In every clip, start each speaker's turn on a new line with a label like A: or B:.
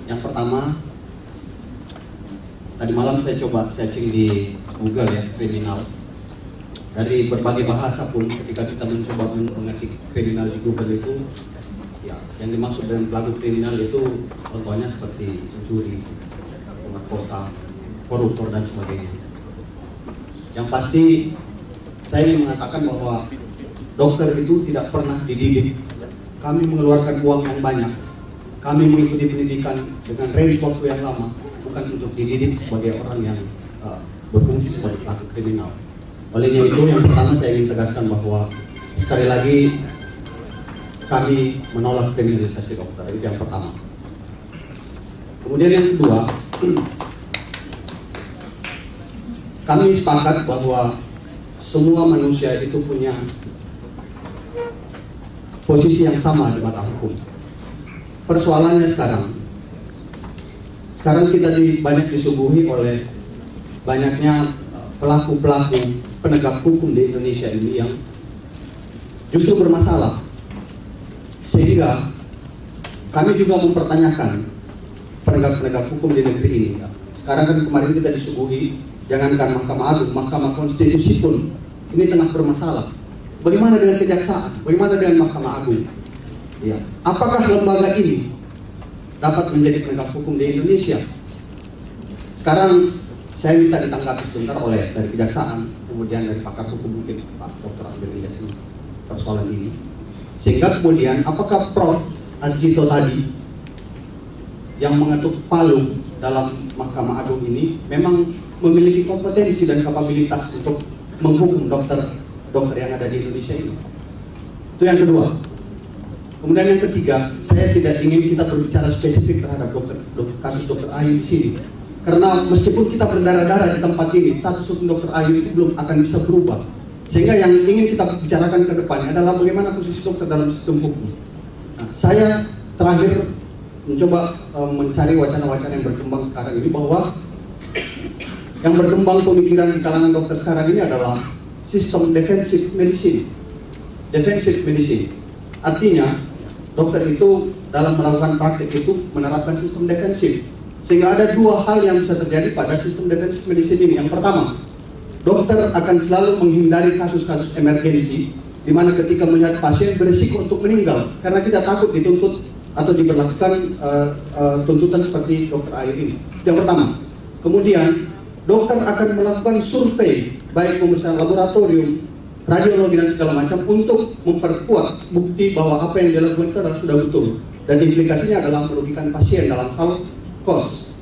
A: Yang pertama, tadi malam saya coba searching di Google ya, kriminal. Dari berbagai bahasa pun ketika kita mencoba mengetik kriminal di Google itu, ya, yang dimaksud dengan pelaku kriminal itu contohnya seperti pencuri, pemerkosa, koruptor dan sebagainya. Yang pasti saya ingin mengatakan bahwa dokter itu tidak pernah dididik. Kami mengeluarkan uang yang banyak, kami mengikuti pendidikan dengan range waktu yang lama, bukan untuk dididik sebagai orang yang berfungsi sebagai pelaku kriminal. Olehnya itu, yang pertama saya ingin tegaskan bahwa sekali lagi kami menolak kriminalisasi dokter, itu yang pertama. Kemudian yang kedua, kami sepakat bahwa semua manusia itu punya posisi yang sama di mata hukum. Persoalannya sekarang kita banyak disuguhi oleh banyaknya pelaku-pelaku penegak hukum di Indonesia ini yang justru bermasalah. Sehingga kami juga mempertanyakan penegak-penegak hukum di negeri ini. Sekarang kan kemarin kita disuguhi, jangankan Mahkamah Agung, Mahkamah Konstitusi pun ini tengah bermasalah. Bagaimana dengan kejaksaan? Bagaimana dengan Mahkamah Agung? Ya. Apakah lembaga ini dapat menjadi penegak hukum di Indonesia? Sekarang saya minta ditanggapi sebentar oleh dari kejaksaan, kemudian dari pakar hukum mungkin Pak Dr. Abdul Ilyas persoalan ini. Sehingga kemudian apakah Prof. Adjito tadi yang mengetuk palu dalam Mahkamah Agung ini memang memiliki kompetensi dan kapabilitas untuk menghukum dokter yang ada di Indonesia ini? Itu yang kedua. Kemudian yang ketiga, saya tidak ingin kita berbicara spesifik terhadap kasus dokter Ayu di sini, karena meskipun kita berdarah-darah di tempat ini, status hukum dokter Ayu itu belum akan bisa berubah. Sehingga yang ingin kita bicarakan ke depannya adalah bagaimana posisi dokter dalam sistem hukum. Nah, saya terakhir mencoba mencari wacana-wacana yang berkembang sekarang ini, bahwa yang berkembang pemikiran di kalangan dokter sekarang ini adalah sistem defensive medicine. Defensive medicine artinya dokter itu dalam melakukan praktik itu menerapkan sistem defensif, sehingga ada dua hal yang bisa terjadi pada sistem defensive medicine ini. Yang pertama, dokter akan selalu menghindari kasus-kasus emergensi di mana ketika melihat pasien berisiko untuk meninggal karena kita takut dituntut atau diberlakukan tuntutan seperti dokter Ayu ini. Yang pertama. Kemudian dokter akan melakukan survei, baik pemeriksaan laboratorium, radiologi dan segala macam, untuk memperkuat bukti bahwa apa yang dilakukan itu adalah sudah betul, dan implikasinya adalah merugikan pasien dalam hal cost.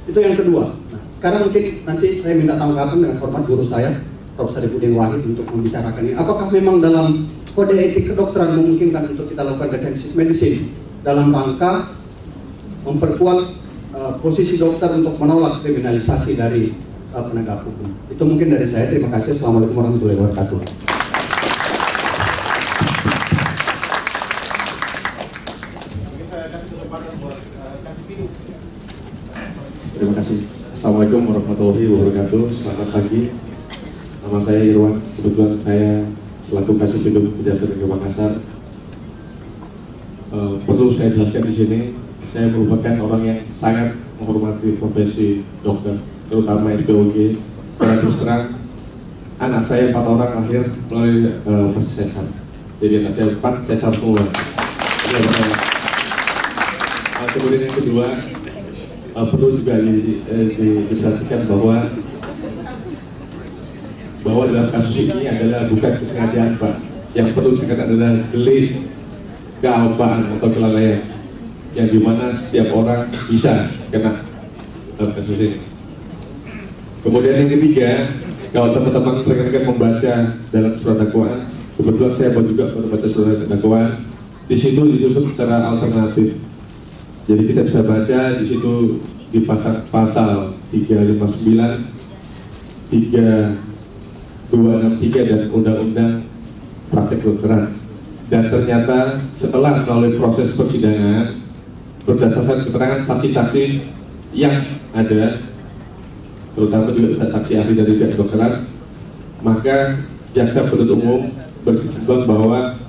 A: Itu yang kedua. Nah, sekarang mungkin nanti saya minta tanggapan dengan hormat guru saya, Prof. Sarifudin Wahid, untuk membicarakan ini. Apakah memang dalam kode etik kedokteran memungkinkan untuk kita lakukan defensive medicine dalam rangka memperkuat posisi dokter untuk menolak kriminalisasi dari penegak hukum? Itu mungkin dari saya. Terima kasih. Assalamualaikum warahmatullahi wabarakatuh.
B: Terima kasih. Assalamualaikum warahmatullahi wabarakatuh. Selamat pagi. Nama saya Irwan. Kebetulan saya selaku Kasih Hidup Kejaksaan Negeri Makassar. Perlu saya jelaskan di sini, saya merupakan orang yang sangat menghormati profesi dokter, terutama SPOG. Karena terus terang, anak saya 4 orang lahir melalui proses sesar. Jadi anak saya 4 sesar semua. Kemudian yang kedua, perlu juga dijelaskan bahwa dalam kasus ini adalah bukan kesengajaan, Pak. Yang perlu dikatakan adalah delik kealpaan atau kelalaian, yang dimana setiap orang bisa kena dalam kasus ini. Kemudian yang ketiga, kalau teman-teman rekan-rekan membaca dalam surat dakwaan, kebetulan saya juga membaca surat dakwaan, di situ disusun secara alternatif. Jadi kita bisa baca di situ di pasal 359, 3263 dan Undang-Undang Praktek Kedokteran. Dan ternyata setelah melalui proses persidangan berdasarkan keterangan saksi-saksi yang ada, terutama juga saksi ahli dari pihak kedokteran, maka jaksa penuntut umum berkesimpulan bahwa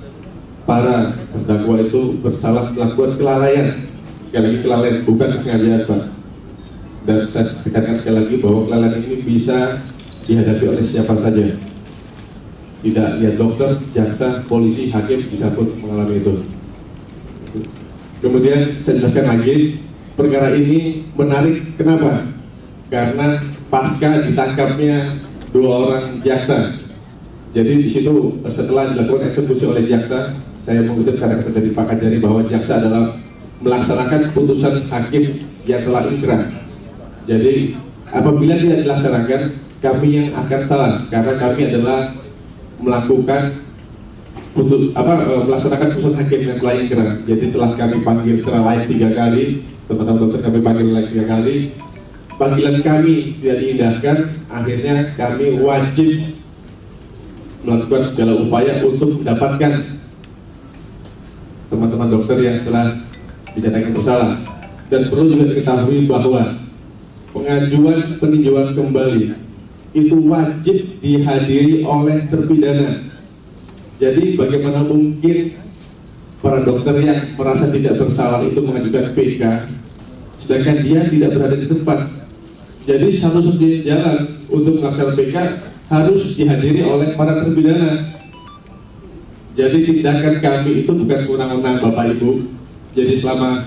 B: para terdakwa itu bersalah melakukan kelalaian sekali lagi kelalaian, bukan kesengajaan Pak. Dan saya tekankan sekali lagi bahwa kelalaian ini bisa dihadapi oleh siapa saja. Tidak lihat dokter, jaksa, polisi, hakim bisa pun mengalami itu. Kemudian saya jelaskan lagi, perkara ini menarik kenapa? Karena pasca ditangkapnya 2 orang jaksa. Jadi di situ setelah dilakukan eksekusi oleh jaksa, saya mengutip kata-kata dari Pak Kajari bahwa jaksa adalah melaksanakan putusan hakim yang telah inkrah. Jadi apabila tidak dilaksanakan, kami yang akan salah karena kami adalah melakukan melaksanakan putusan hakim yang telah inkrah. Jadi telah kami panggil secara lain 3 kali, teman-teman dokter kami panggil lagi 3 kali. Panggilan kami tidak diindahkan, akhirnya kami wajib melakukan segala upaya untuk mendapatkan teman-teman dokter yang telah dinyatakan bersalah. Dan perlu juga diketahui bahwa pengajuan peninjauan kembali itu wajib dihadiri oleh terpidana. Jadi bagaimana mungkin para dokter yang merasa tidak bersalah itu mengajukan PK sedangkan dia tidak berada di tempat. Jadi satu-satunya jalan untuk melaksanakan PK harus dihadiri oleh para terpidana. Jadi tindakan kami itu bukan sewenang-wenang Bapak Ibu. Jadi selama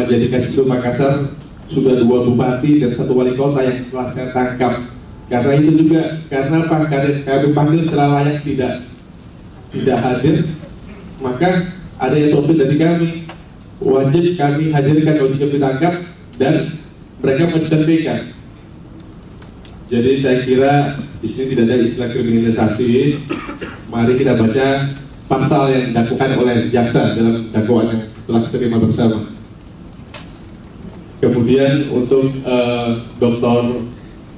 B: jadi Kasubdit Makassar sudah 2 bupati dan 1 wali kota yang telah saya tangkap. Karena itu juga karena Pak kami panggil setelah layak tidak hadir, maka ada SOP dari kami, wajib kami hadirkan wajib kami tangkap dan mereka mengajukan PK. Jadi saya kira di sini tidak ada istilah kriminalisasi. Mari kita baca pasal yang didakwaan oleh jaksa dalam dakwaan yang telah diterima bersama. Kemudian untuk Dr.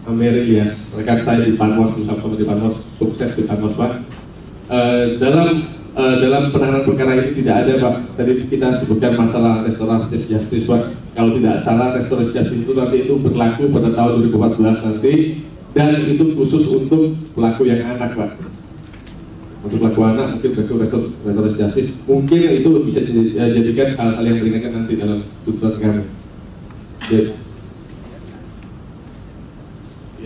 B: Amerilias, rekan saya di Panwas, bersama di Panwas, sukses di Panwas Pak. Dalam penanganan perkara ini tidak ada Pak. Tadi kita sebutkan masalah restoratif justice Pak. Kalau tidak salah restoratif justice itu nanti itu berlaku pada tahun 2014 nanti, dan itu khusus untuk pelaku yang anak Pak. Untuk pelaku anak mungkin restoratif justice mungkin itu bisa dijadikan hal-hal yang meringankan nanti dalam tuntutan kami.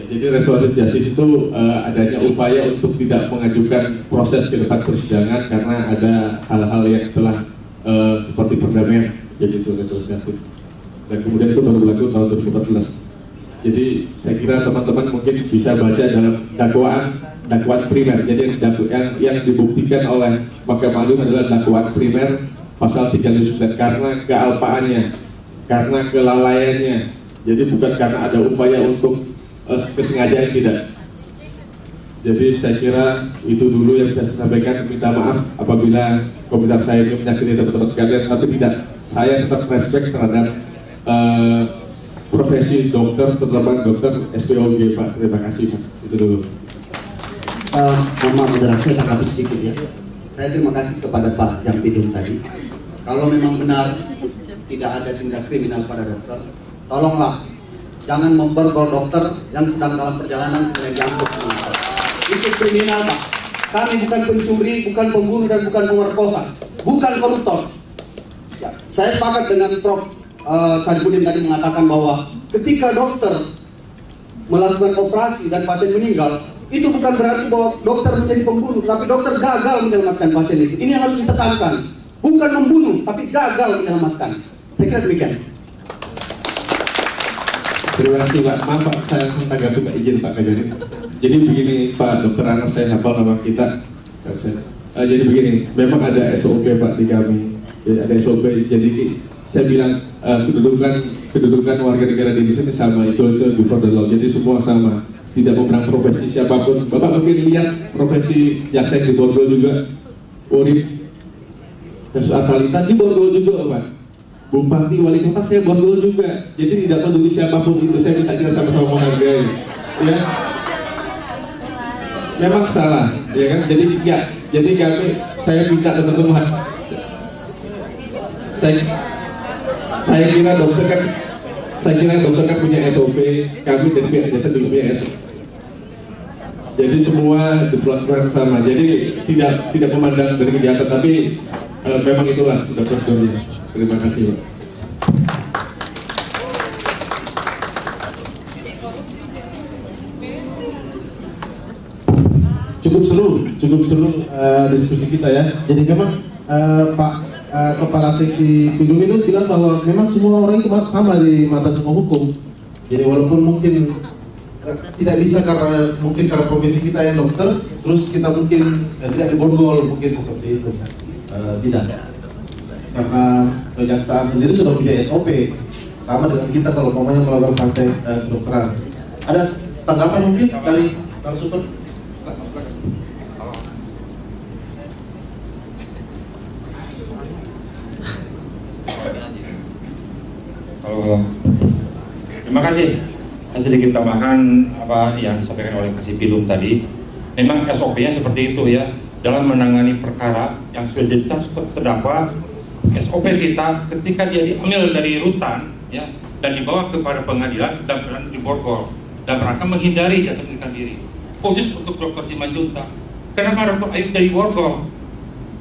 B: Jadi restoratif justice itu adanya upaya untuk tidak mengajukan proses ke depan persidangan karena ada hal-hal yang telah seperti perdamaian, jadi itu restoratif justice. Dan kemudian itu baru berlaku tahun 2014. Jadi saya kira teman-teman mungkin bisa baca dalam dakwaan primer. Jadi yang dibuktikan oleh Mahkamah Agung adalah dakwaan primer pasal 39 karena kealpaannya, karena kelalaiannya. Jadi bukan karena ada upaya untuk kesengajaan, tidak. Jadi saya kira itu dulu yang bisa saya sampaikan. Minta maaf apabila komentar saya ini menyakiti teman-teman sekalian, tapi tidak. Saya tetap respect terhadap profesi dokter, terutama dokter SPOG Pak. Terima kasih Pak. Itu dulu.
A: Mohon maaf moderasi, saya tanggapi sedikit ya. Saya terima kasih kepada Pak Jampidum tadi. Kalau memang benar tidak ada tindak kriminal pada dokter, tolonglah jangan memborgol dokter yang sedang dalam perjalanan kemudian diangkut. Itu kriminal Pak. Kami bukan pencuri, bukan pembunuh, dan bukan pemerkosa, bukan koruptor. Ya, saya sepakat dengan Prof. Sadibudin tadi mengatakan bahwa ketika dokter melakukan operasi dan pasien meninggal, itu bukan berarti bahwa dokter menjadi pembunuh, tapi dokter gagal menyelamatkan pasien itu. Ini yang harus ditekankan, bukan membunuh, tapi gagal menyelamatkan. Saya kira demikian.
B: Terima kasih Pak. Maaf Pak, saya tanggapi Pak, izin Pak Kajari. Jadi begini Pak Dokter Anas, saya hafal nama kita. Jadi begini, memang ada SOP Pak di kami. Jadi ada SOP. Jadi saya bilang kedudukan warga negara di Indonesia sama, itu before the law. Jadi semua sama, tidak memandang profesi siapapun. Bapak mungkin lihat profesi jaksa di Borgol juga, Urip, kasus Atalita di Borgol juga Pak. Bupati, wali kota saya Borgol juga. Jadi tidak peduli siapapun itu, saya minta kita sama-sama menghargai. Ya, memang salah, ya kan? Jadi saya minta teman-teman. Saya kira dokter kan punya SOP, kami dari pihak jasa juga punya SOP. Jadi semua diperlakukan sama. Jadi tidak memandang dari kejahatan, tapi memang itulah sudah prosedurnya. Terima kasih Pak.
C: cukup seru diskusi kita ya. Jadi memang Pak Kepala Seksi Pidum itu bilang bahwa memang semua orang itu sama di mata semua hukum. Jadi walaupun mungkin tidak bisa karena profesi kita yang dokter, terus kita mungkin tidak diborgol mungkin seperti itu. Tidak. Karena kejaksaan sendiri sudah punya SOP sama dengan kita kalau umpamanya melakukan praktek kedokteran. Ada tanggapan mungkin dari narasumber?
D: Terima kasih. Sedikit tambahan apa yang disampaikan oleh Kasih Pidum tadi. Memang SOP-nya seperti itu ya. Dalam menangani perkara yang sudah jelas terdakwa, SOP kita ketika dia diambil dari rutan ya dan dibawa kepada pengadilan dan berani diborgol dan rangka menghindari jasa melarikan diri. Khusus untuk Dr. Simanjuntak. Kenapa Dr. Ayub dari borgol?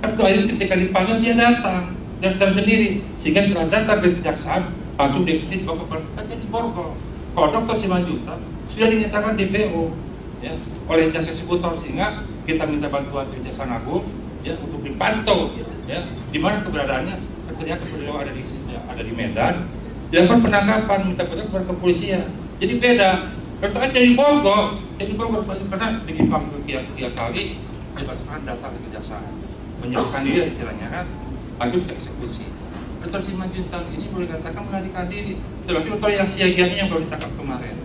D: Dr. Ayub ketika dipanggil dia datang dan secara sendiri, sehingga setelah datang ke kejaksaan langsung definisi dibawa ke pengadilan jadi borgol. Kalau Dr. Simanjuntak sudah dinyatakan DPO ya oleh jasa eksekutor, sehingga kita minta bantuan Kejaksaan Agung ya untuk dipantau ya di mana keberadaannya. Ternyata beliau ada di Medan, dilakukan penangkapan, minta bantuan kepada kepolisian. Jadi beda. Contohnya dari Bogor karena dipanggil tiga kali, dibebaskan datang ke kejaksaan, menyerahkan diri istilahnya kan, lalu bisa eksekusi. Dr. Simanjuntak ini boleh katakan melarikan diri, termasuk dokter yang siagiannya yang baru ditangkap kemarin.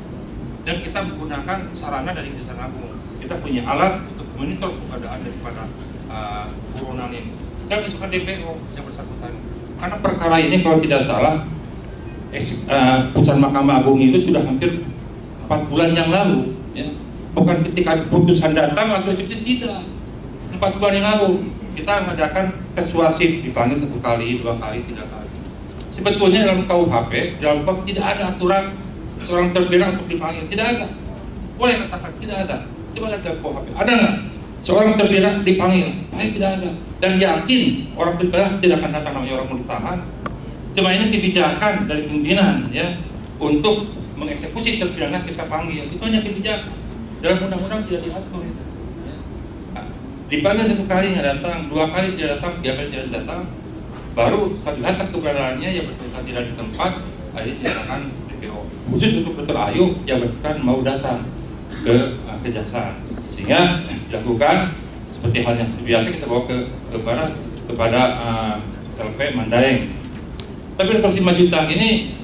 D: Dan kita menggunakan sarana dari Kejaksaan Agung. Kita punya alat untuk monitor keberadaan daripada buronan ini. Dan masukkan DPO yang bersangkutan. Karena perkara ini kalau tidak salah, putusan Mahkamah Agung itu sudah hampir 4 bulan yang lalu. Ya. Bukan ketika putusan datang atau tidak. 4 bulan yang lalu kita mengadakan persuasif, dipanggil 1 kali, 2 kali, 3 kali. Sebetulnya dalam KUHP, dalam KUHP tidak ada aturan seorang terpidana untuk dipanggil, tidak ada. Boleh katakan tidak ada. Coba lihat dalam KUHP, ada nggak seorang terpidana dipanggil? Baik, tidak ada. Dan yakin orang terpidana tidak akan datang namanya orang mau ditahan. Cuma ini kebijakan dari pimpinan ya untuk mengeksekusi terpidana kita panggil. Itu hanya kebijakan. Dalam undang-undang tidak diatur itu. Ya. Nah, dipanggil 1 kali nggak datang, 2 kali tidak datang, 3 kali tidak datang, baru saat dilihat keberadaannya yang bersangkutan tidak di tempat, akhirnya dinyatakan DPO. Khusus untuk Dr. Ayub yang bahkan mau datang ke kejaksaan, sehingga dilakukan seperti halnya biasa kita bawa kepada LP Mandaeng. Tapi Dr. Simanjuntak ini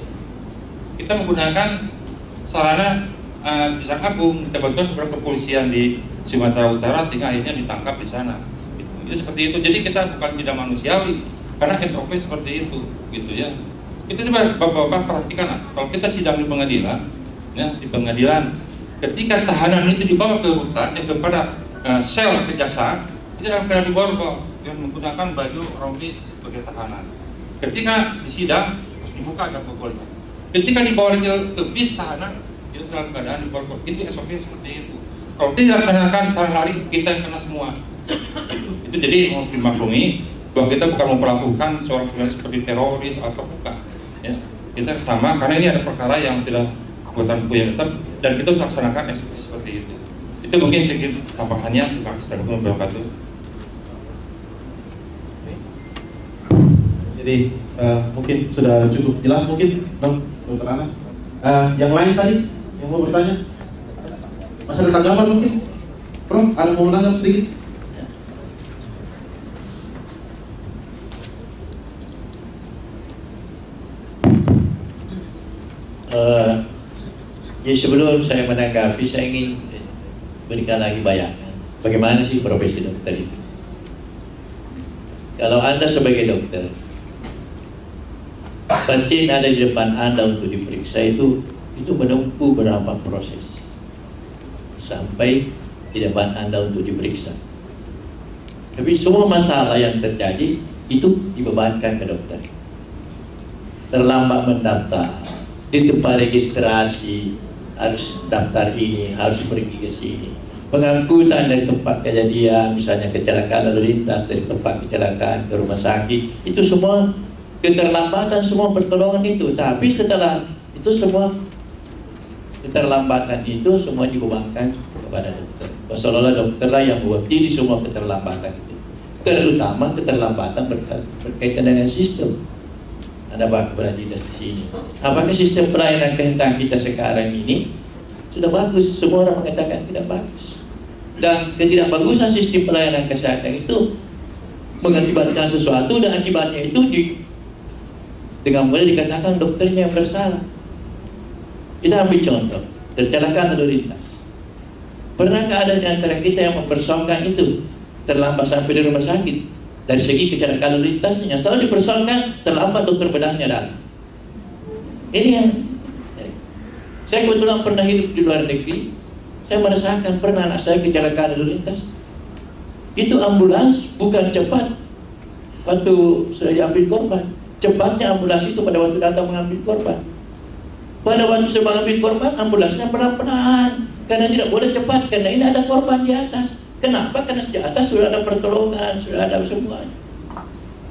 D: kita menggunakan sarana Kejaksaan Agung, kita bantuan kepada kepolisian di Sumatera Utara sehingga akhirnya ditangkap di sana. Itu seperti itu. Jadi kita bukan tidak manusiawi karena SOP seperti itu, gitu ya. Kita coba bapak-bapak perhatikan, kalau kita sidang di pengadilan, ya di pengadilan, ketika tahanan itu dibawa ke rutan, ya kepada sel kejaksaan, itu dalam keadaan diborgol dan menggunakan baju rompi sebagai tahanan. Ketika di sidang harus dibuka dan borgolnya. Ketika dibawa ke bis tahanan, itu dalam keadaan diborgol. Itu SOP seperti itu. Kalau tidak dilaksanakan tahan lari, kita yang kena semua. Itu jadi mau dimaklumi bahwa kita bukan memperlakukan seorang pidana seperti teroris atau bukan. Ya, kita sama karena ini ada perkara yang tidak buatan yang tetap dan kita harus laksanakan eksekusi seperti itu. Itu mungkin sedikit tambahannya. Terima kasih dan wabarakatuh.
C: Jadi mungkin sudah cukup jelas mungkin, Dr. Anas. Yang lain tadi yang mau bertanya, masih ada tanggapan mungkin? Prof, ada mau menanggapi sedikit?
E: Jadi sebelum saya menanggapi, saya ingin berikan lagi bayangan bagaimana sih profesi dokter itu. Kalau Anda sebagai dokter, pasien ada di depan Anda untuk diperiksa, itu menempuh berapa proses sampai di depan Anda untuk diperiksa. Tapi semua masalah yang terjadi itu dibebankan ke dokter. Terlambat mendaftar di tempat registrasi, harus daftar ini, harus pergi ke sini. Pengangkutan dari tempat kejadian, misalnya kecelakaan lalu lintas dari tempat kecelakaan ke rumah sakit, itu semua keterlambatan, semua pertolongan itu. Tapi setelah itu semua keterlambatan itu semua dibebankan kepada dokter. Seolah-olah dokter lah yang mewakili semua keterlambatan itu. Terutama keterlambatan berkaitan dengan sistem. Ada Pak Kepala Dinas di sini. Apakah sistem pelayanan kesehatan kita sekarang ini sudah bagus? Semua orang mengatakan tidak bagus. Dan ketidakbagusan sistem pelayanan kesehatan itu mengakibatkan sesuatu, dan akibatnya itu dengan mudah dikatakan dokternya yang bersalah. Kita ambil contoh kecelakaan lalu lintas. Pernahkah ada di antara kita yang mempersoalkan itu terlambat sampai di rumah sakit? Dari segi kecelakaan lalu lintasnya selalu dipersoalkan terlambat dokter bedahnya datang. Ini yang saya kebetulan pernah hidup di luar negeri. Saya merasakan pernah anak saya kecelakaan lalu lintas. Itu ambulans bukan cepat waktu saya diambil korban. Cepatnya ambulans itu pada waktu datang mengambil korban. Pada waktu saya mengambil korban, ambulansnya pelan-pelan. Karena tidak boleh cepat, karena ini ada korban di atas. Kenapa? Karena di atas sudah ada pertolongan, sudah ada semuanya.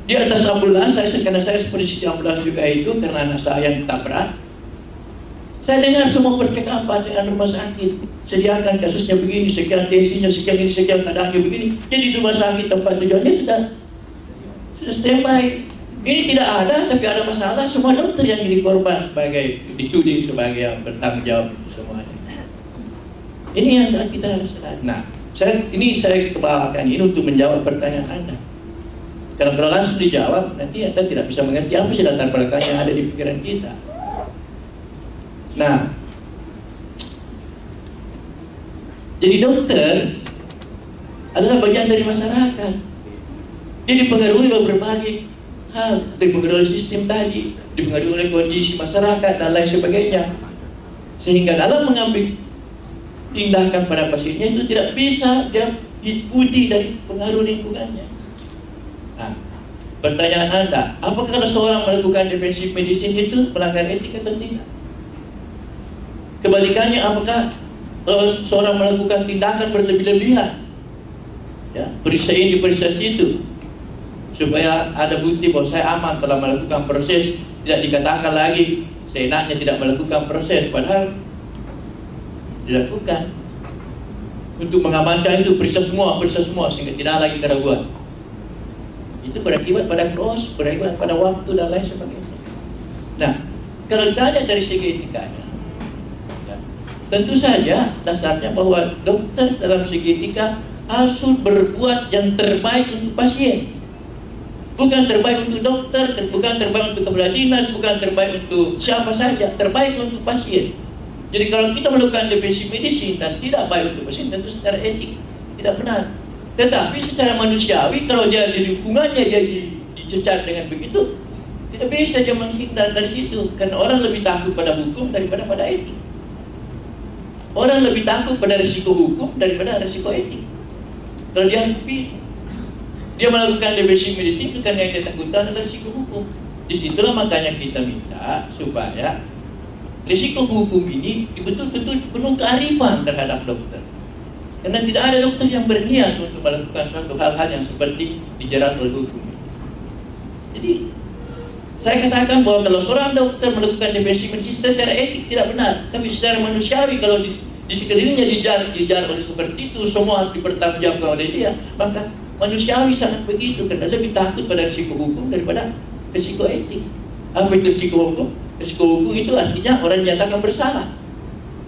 E: Di atas ambulans, karena saya seperti ambulans juga itu, karena anak saya yang ditabrak. Saya dengar semua percakapan dengan rumah sakit. Sediakan kasusnya begini, sekian tensinya, sekian ini, sekian keadaannya begini. Jadi rumah sakit tempat tujuannya sudah standby. Ini tidak ada, tapi ada masalah. Semua dokter yang jadi korban sebagai dituding sebagai yang bertanggung jawab itu semuanya. Ini yang kita harus lihat. Nah, saya kebawakan ini untuk menjawab pertanyaan Anda. Karena kalau langsung dijawab, nanti Anda tidak bisa mengerti apa sih latar belakang yang ada di pikiran kita. Nah, jadi dokter adalah bagian dari masyarakat. Dia dipengaruhi oleh berbagai hal, dipengaruhi oleh sistem tadi, dipengaruhi oleh kondisi masyarakat dan lain sebagainya. Sehingga dalam mengambil tindakan pada pasiennya itu tidak bisa dia ikuti dari pengaruh lingkungannya. Nah, pertanyaan Anda, apakah kalau seorang melakukan defensif medicine itu melanggar etik atau tidak? Kebalikannya, apakah kalau seorang melakukan tindakan berlebih-lebihan, ya, periksa ini, periksa situ, supaya ada bukti bahwa saya aman telah melakukan proses, tidak dikatakan lagi seenaknya tidak melakukan proses, padahal dilakukan untuk mengamankan itu, periksa semua sehingga tidak lagi keraguan. Itu berakibat pada cost, berakibat pada waktu dan lain sebagainya. Nah, kalau ditanya dari segi etikanya, ya, tentu saja dasarnya bahwa dokter dalam segi etika harus berbuat yang terbaik untuk pasien. Bukan terbaik untuk dokter, bukan terbaik untuk kepala dinas, bukan terbaik untuk siapa saja, terbaik untuk pasien. Jadi kalau kita melakukan defensif medicine dan tidak baik untuk pasien, tentu secara etik tidak benar. Tetapi secara manusiawi, kalau dia di lingkungannya dia dicecar dengan begitu, tidak bisa dia menghindar dari situ. Karena orang lebih takut pada hukum daripada pada etik. Orang lebih takut pada risiko hukum daripada risiko etik. Kalau dia harus pilih, dia melakukan defensif medicine itu karena yang dia takutkan adalah risiko hukum. Disitulah makanya kita minta supaya risiko hukum ini betul-betul penuh kearifan terhadap dokter. Karena tidak ada dokter yang berniat untuk melakukan suatu hal-hal yang seperti dijerat oleh hukum. Jadi saya katakan bahwa kalau seorang dokter melakukan defensif medicine secara etik tidak benar, tapi secara manusiawi kalau di sekelilingnya dijar oleh seperti itu, semua harus dipertanggungjawabkan oleh dia, maka manusiawi sangat begitu, karena lebih takut pada risiko hukum daripada risiko etik. Apa itu risiko hukum? Risiko hukum itu artinya orang dinyatakan bersalah.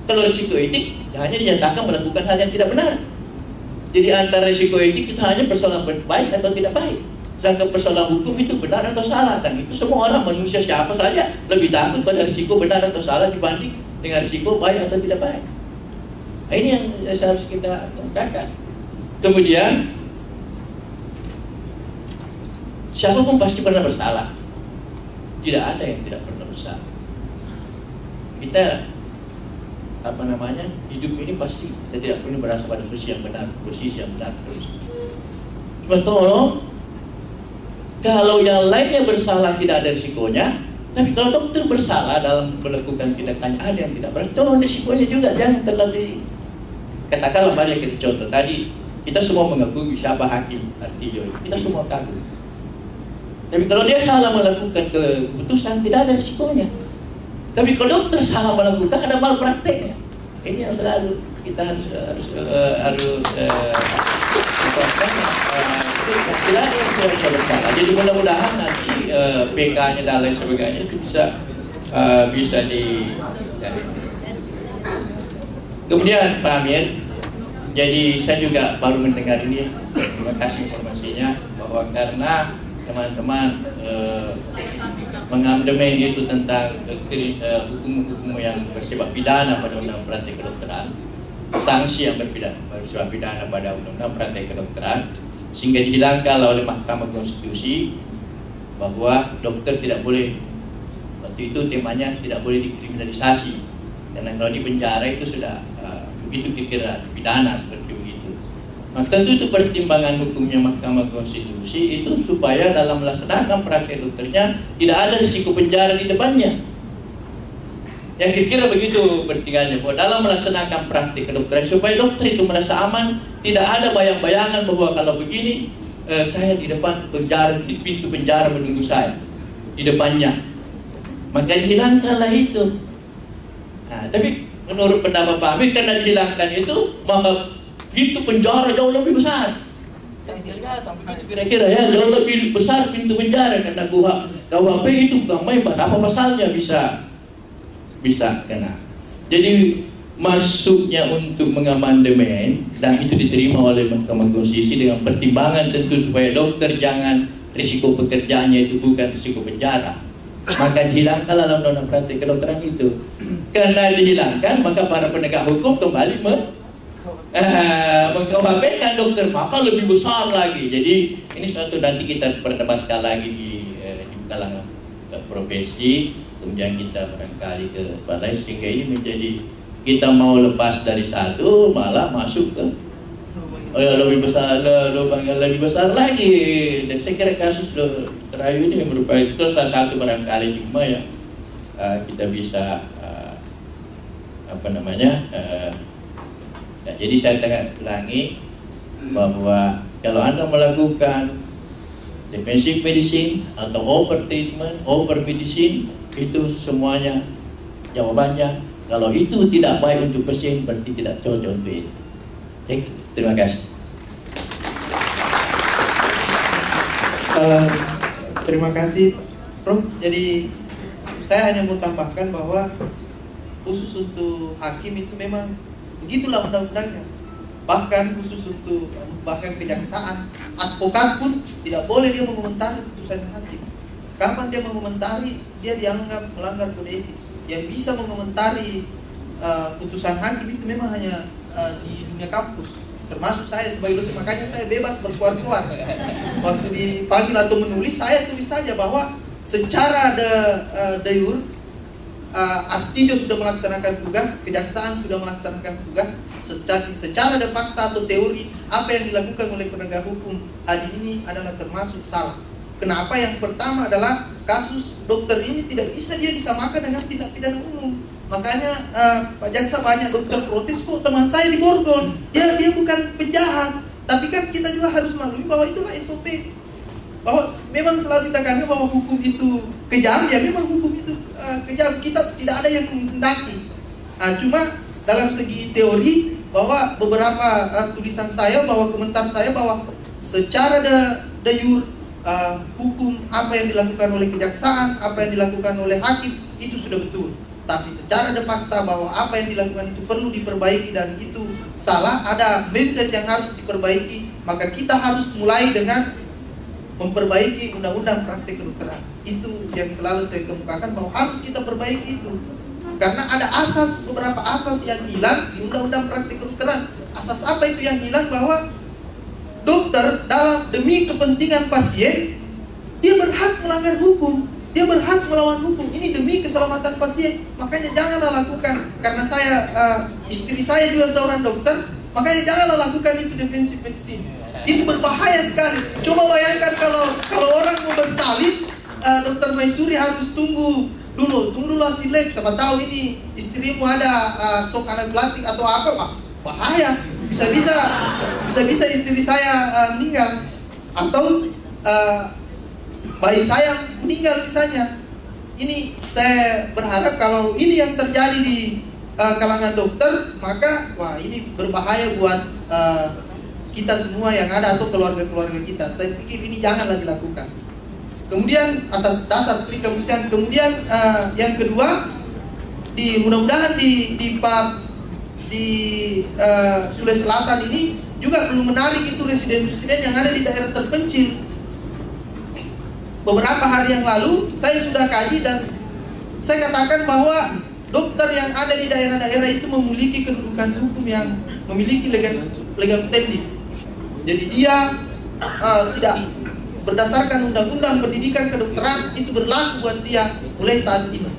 E: Kalau risiko etik, hanya dinyatakan melakukan hal yang tidak benar. Jadi antara risiko etik itu hanya persoalan baik atau tidak baik. Sedangkan persoalan hukum itu benar atau salah. Dan itu semua orang, manusia siapa saja, lebih takut pada risiko benar atau salah dibanding dengan risiko baik atau tidak baik. Nah, ini yang harus kita katakan. Kemudian, siapapun pasti pernah bersalah. Tidak ada yang tidak pernah bersalah. Kita hidup ini pasti kita tidak perlu merasa pada posisi yang benar terus. Cuma tolong, kalau yang lainnya bersalah tidak ada risikonya, tapi kalau dokter bersalah dalam melakukan tindakan ada yang tidak benar, tolong risikonya juga jangan terlalu. Katakanlah mari kita contoh tadi, kita semua mengakui siapa hakim Artijo, kita semua kagum. Tapi kalau dia salah melakukan keputusan, tidak ada risikonya. Tapi kalau dokter salah melakukan, ada malprakteknya. Ini yang selalu kita harus jadi mudah-mudahan nanti PK-nya dan lain sebagainya itu bisa di. Kemudian Pak Amir, jadi saya juga baru mendengar ini, terima kasih informasinya bahwa karena teman-teman mengamandemen itu tentang hukum-hukum yang bersifat pidana pada undang praktek kedokteran, sanksi yang bersifat pidana pada undang praktek kedokteran, sehingga dihilangkan oleh Mahkamah Konstitusi bahwa dokter tidak boleh, waktu itu temanya tidak boleh dikriminalisasi, karena kalau di penjara itu sudah begitu dikira pidana seperti begitu. Nah, tentu itu pertimbangan hukumnya Mahkamah Konstitusi itu supaya dalam melaksanakan praktek dokternya tidak ada risiko penjara di depannya. Yang kira-kira begitu pertimbangannya, bahwa dalam melaksanakan praktek kedokteran supaya dokter itu merasa aman, tidak ada bayang-bayangan bahwa kalau begini saya di depan penjara, di pintu penjara menunggu saya di depannya. Maka dihilangkanlah itu. Nah, tapi menurut pendapat Pak Amir, karena dihilangkan itu maka pintu penjara jauh lebih besar. Kira-kira ya, jauh lebih besar pintu penjara, karena KUHP itu bukan main, apa pasalnya bisa kena. Jadi masuknya untuk mengamandemen dan itu diterima oleh Mahkamah Konstitusi dengan pertimbangan tentu supaya dokter jangan risiko pekerjaannya itu bukan risiko penjara. Maka dihilangkan dalam undang-undang praktek kedokteran itu. Karena dihilangkan, maka para penegak hukum kembali mengkhawatirkan dokter, maka lebih besar lagi. Jadi ini suatu nanti kita perdebatkan lagi di kalangan profesi, kemudian kita barangkali ke balai, sehingga ini menjadi kita mau lepas dari satu malah masuk ke lebih besar, lubang yang lebih besar lagi. Dan saya kira kasus terakhir ini merupakan itu salah satu barangkali cuma yang kita bisa nah, jadi saya tekan ulangi bahwa kalau Anda melakukan defensive medicine atau over treatment, over medicine, itu semuanya jawabannya kalau itu tidak baik untuk pasien berarti tidak cocok untuk itu. Terima kasih.
F: Terima kasih, Prof. Jadi saya hanya mau tambahkan bahwa khusus untuk hakim itu memang begitulah undang-undangnya. Bahkan khusus untuk kejaksaan, advokat pun tidak boleh dia mengomentari putusan hakim. Kapan dia mengomentari, dia dianggap melanggar kode etik. Yang bisa mengomentari putusan hakim itu memang hanya di dunia kampus, termasuk saya sebagai dosen. Makanya saya bebas berkeluar-keluar. Waktu dipanggil atau menulis, saya tulis saja bahwa secara de jure Artijo sudah melaksanakan tugas, kejaksaan sudah melaksanakan tugas. Secara de fakta atau teori, apa yang dilakukan oleh penegak hukum hari ini adalah termasuk salah. Kenapa? Yang pertama adalah kasus dokter ini tidak bisa dia disamakan dengan tindak pidana umum. Makanya Pak Jaksa banyak dokter protes, kok teman saya diborgol, dia bukan penjahat. Tapi kan kita juga harus maklumi bahwa itulah SOP, bahwa memang selalu ditekankan bahwa hukum itu kejam, ya memang hukum itu kejam. Kita tidak ada yang menghendaki. Cuma dalam segi teori, bahwa beberapa tulisan saya, bahwa komentar saya, bahwa secara de jure hukum apa yang dilakukan oleh kejaksaan, apa yang dilakukan oleh hakim itu sudah betul. Tapi secara de fakta bahwa apa yang dilakukan itu perlu diperbaiki dan itu salah, ada mindset yang harus diperbaiki. Maka kita harus mulai dengan memperbaiki undang-undang praktek kedokteran. Itu yang selalu saya kemukakan bahwa harus kita perbaiki itu. Karena ada beberapa asas yang hilang di undang-undang praktek kedokteran. Asas apa itu yang hilang? Bahwa dokter demi kepentingan pasien, dia berhak melanggar hukum, dia berhak melawan hukum. Ini demi keselamatan pasien. Makanya janganlah lakukan. Karena istri saya juga seorang dokter, makanya janganlah lakukan itu defensive medicine. Itu berbahaya sekali. Coba bayangkan kalau orang mau bersalin, Dokter Maisuri harus tunggu dulu hasil lab. Siapa tahu ini istrimu ada shock anafilaktik atau apa, Pak? Bahaya. Bisa istri saya meninggal, atau bayi saya meninggal misalnya. Ini saya berharap kalau ini yang terjadi di kalangan dokter, maka wah ini berbahaya buat kita semua yang ada atau keluarga-keluarga kita. Saya pikir ini janganlah dilakukan. Kemudian atas dasar kemanusiaan, kemudian yang kedua, mudah-mudahan di Sulawesi Selatan ini juga belum menarik itu residen-residen yang ada di daerah terpencil. Beberapa hari yang lalu saya sudah kaji dan saya katakan bahwa dokter yang ada di daerah-daerah itu memiliki kedudukan hukum yang memiliki legal standing. Jadi dia tidak berdasarkan undang-undang pendidikan kedokteran itu berlaku buat dia mulai saat ini.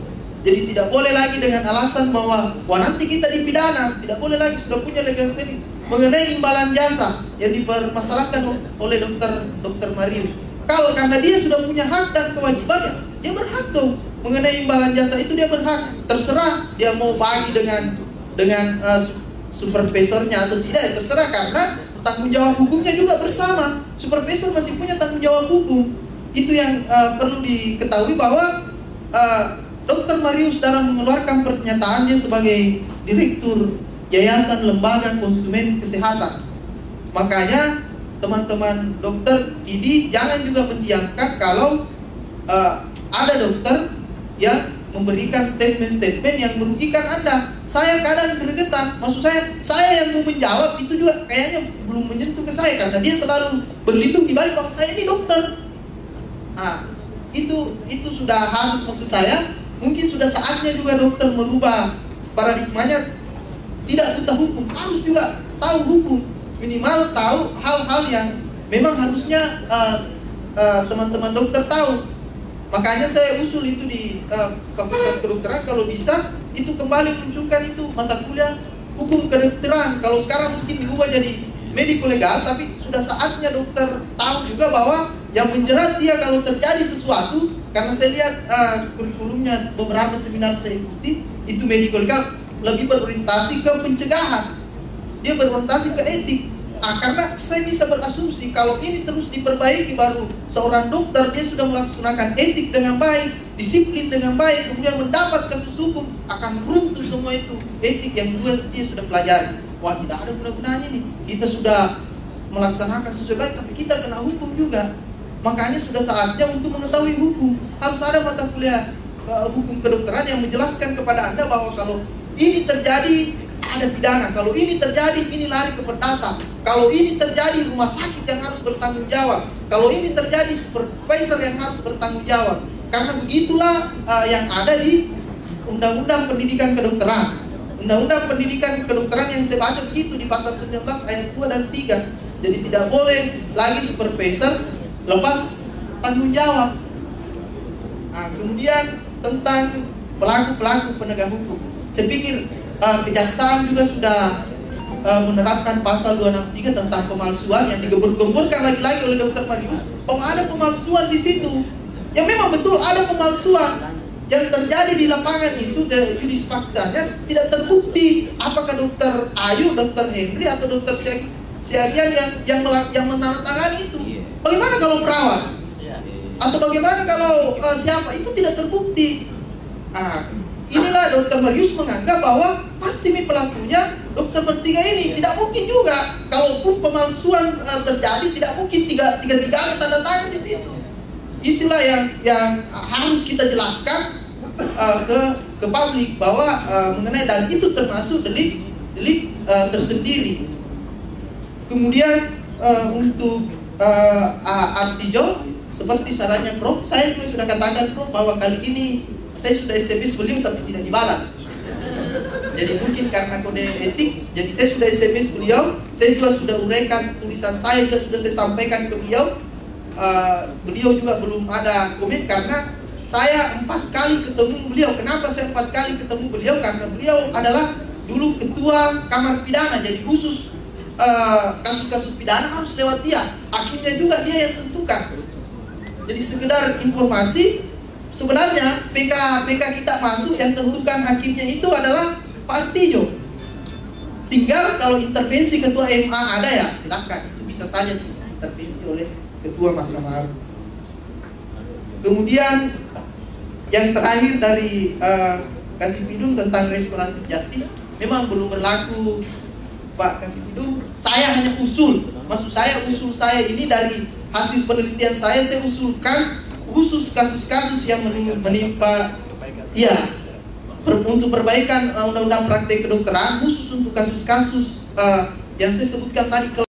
F: Jadi tidak boleh lagi dengan alasan bahwa wah nanti kita dipidana, tidak boleh lagi, sudah punya legal standing. Mengenai imbalan jasa yang dipermasalahkan oleh dokter Marius, kalau karena dia sudah punya hak dan kewajibannya, dia berhak dong. Mengenai imbalan jasa itu dia berhak. Terserah dia mau bagi dengan supervisornya atau tidak, ya terserah, karena tanggung jawab hukumnya juga bersama. Supervisor masih punya tanggung jawab hukum. Itu yang perlu diketahui bahwa Dr. Marius dalam mengeluarkan pernyataannya sebagai Direktur Yayasan Lembaga Konsumen Kesehatan. Makanya teman-teman dokter ini jangan juga mendiamkan kalau ada dokter yang memberikan statement-statement yang merugikan Anda. Saya kadang gregetan, maksud saya yang mau menjawab itu juga kayaknya belum menyentuh ke saya karena dia selalu berlindung di balik bahwa saya ini dokter. Itu sudah harus, maksud saya mungkin sudah saatnya juga dokter merubah paradigmanya, tidak buta hukum, harus juga tahu hukum, minimal tahu hal-hal yang memang harusnya teman-teman dokter tahu. Makanya saya usul itu di Fakultas Kedokteran, kalau bisa itu kembali munculkan itu mata kuliah hukum kedokteran. Kalau sekarang mungkin diubah jadi medico legal, tapi sudah saatnya dokter tahu juga bahwa yang menjerat dia kalau terjadi sesuatu, karena saya lihat kurikulumnya beberapa seminar saya ikuti, itu medico legal lebih berorientasi ke pencegahan, dia berorientasi ke etik. Karena saya bisa berasumsi kalau ini terus diperbaiki, baru seorang dokter dia sudah melaksanakan etik dengan baik, disiplin dengan baik, kemudian mendapat kasus hukum, akan runtuh semua itu etik yang dia sudah pelajari. Wah, tidak ada guna-gunanya nih, kita sudah melaksanakan sesuai baik tapi kita kena hukum juga. Makanya sudah saatnya untuk mengetahui hukum, harus ada mata kuliah hukum kedokteran yang menjelaskan kepada Anda bahwa kalau ini terjadi ada pidana, kalau ini terjadi ini lari ke perdata, kalau ini terjadi rumah sakit yang harus bertanggung jawab, kalau ini terjadi supervisor yang harus bertanggung jawab. Karena begitulah yang ada di Undang-Undang Pendidikan Kedokteran. Undang-Undang Pendidikan Kedokteran yang saya baca begitu di pasal 19 ayat 2 dan 3. Jadi tidak boleh lagi supervisor lepas tanggung jawab. Kemudian tentang pelaku-pelaku penegak hukum, saya pikir Kejaksaan juga sudah menerapkan pasal 263 tentang pemalsuan yang digembur-gemburkan lagi-lagi oleh Dr. Marius. Ada pemalsuan di situ. Yang memang betul ada pemalsuan yang terjadi di lapangan itu, dari judis faktanya tidak terbukti apakah Dr. Ayu, Dr. Henry atau Dr. Siagian yang menandatangani itu. Bagaimana kalau perawat? Atau bagaimana kalau siapa? Itu tidak terbukti. Inilah Dr. Marius menganggap bahwa pasti pelakunya dokter bertiga ini. Tidak mungkin juga, kalaupun pemalsuan terjadi, tidak mungkin tiga ada tanda tangan di situ. Itulah yang harus kita jelaskan ke publik bahwa mengenai, dan itu termasuk delik tersendiri. Kemudian untuk Artijo, seperti sarannya Prof, saya juga sudah katakan Prof bahwa kali ini saya sudah SMS beliau tapi tidak dibalas. Jadi mungkin karena kode etik, jadi saya sudah SMS beliau, saya juga sudah uraikan tulisan saya, juga sudah saya sampaikan ke beliau. Beliau juga belum ada komen karena saya 4 kali ketemu beliau. Kenapa saya 4 kali ketemu beliau? Karena beliau adalah dulu ketua kamar pidana, jadi khusus kasus-kasus pidana harus lewat dia. Hakimnya juga dia yang tentukan. Jadi sekedar informasi, sebenarnya PK kita masuk yang tentukan hakimnya itu adalah Pak Artijo. Tinggal kalau intervensi ketua MA ada ya silakan, itu bisa saja intervensi oleh ketua Mahkamah Agung. Kemudian yang terakhir dari Kasipidum tentang restoratif justice memang belum berlaku, Pak Kasipidum. Saya hanya usul, maksud saya usul saya ini dari hasil penelitian saya usulkan khusus kasus-kasus yang menimpa, ya, untuk perbaikan undang-undang praktek kedokteran khusus untuk kasus-kasus yang saya sebutkan tadi.